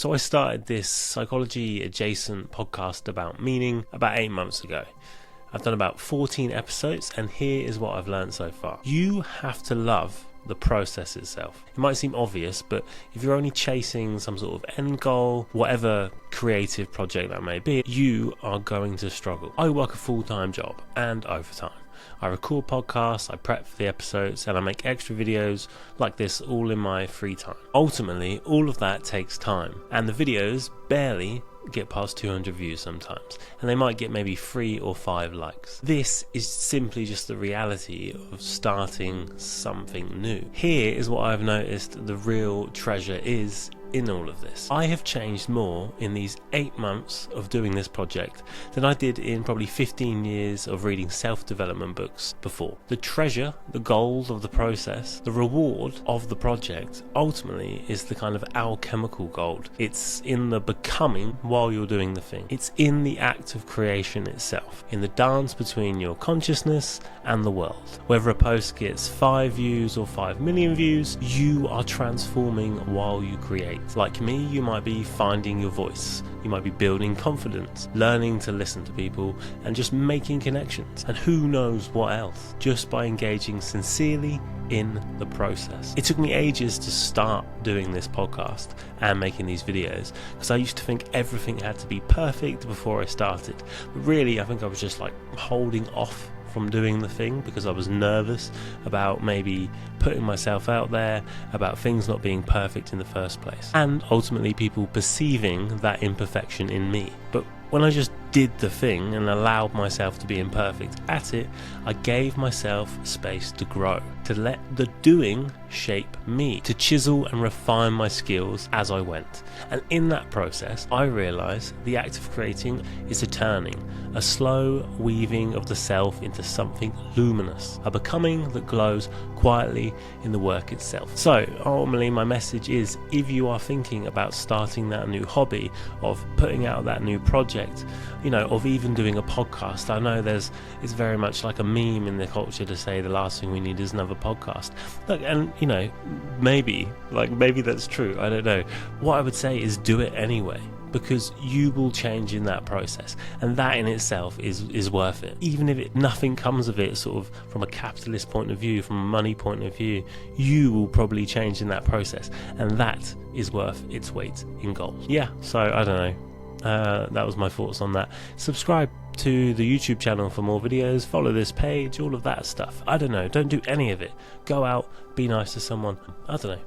So I started this psychology adjacent podcast about meaning about 8 months ago. I've done about 14 episodes, and here is what I've learned so far. You have to love the process itself. It might seem obvious, but if you're only chasing some sort of end goal, whatever creative project that may be, you are going to struggle. I work a full-time job and overtime. I record podcasts, I prep for the episodes, and I make extra videos like this all in my free time. Ultimately, all of that takes time, and the videos barely get past 200 views sometimes, and they might get maybe 3 or 5 likes. This is simply just the reality of starting something new. Here is what I've noticed the real treasure is in all of this. I have changed more in these 8 months of doing this project than I did in probably 15 years of reading self-development books before. The treasure, the gold of the process, the reward of the project ultimately is the kind of alchemical gold. It's in the becoming while you're doing the thing. It's in the act of creation itself, in the dance between your consciousness and the world. Whether a post gets 5 views or 5 million views, you are transforming while you create. Like me, you might be finding your voice, you might be building confidence, learning to listen to people, and just making connections, and who knows what else, just by engaging sincerely in the process. It took me ages to start doing this podcast and making these videos, because I used to think everything had to be perfect before I started, but really I think I was just like holding off from doing the thing because I was nervous about maybe putting myself out there, about things not being perfect in the first place, and ultimately people perceiving that imperfection in me. But when I just did the thing and allowed myself to be imperfect at it, I gave myself space to grow, to let the doing shape me, to chisel and refine my skills as I went. And in that process, I realised the act of creating is a turning, a slow weaving of the self into something luminous, a becoming that glows quietly in the work itself. So ultimately my message is, if you are thinking about starting that new hobby, of putting out that new project, of even doing a podcast, I know it's very much like a meme in the culture to say the last thing we need is another podcast. Look, and maybe that's true, I don't know. What I would say is do it anyway, because you will change in that process, and that in itself is worth it. Even if nothing comes of it, sort of from a capitalist point of view, from a money point of view, you will probably change in that process, and that is worth its weight in gold. Yeah, so I don't know. That was my thoughts on that. Subscribe to the YouTube channel for more videos, follow this page, all of that stuff. I don't know, don't do any of it. Go out, be nice to someone. I don't know.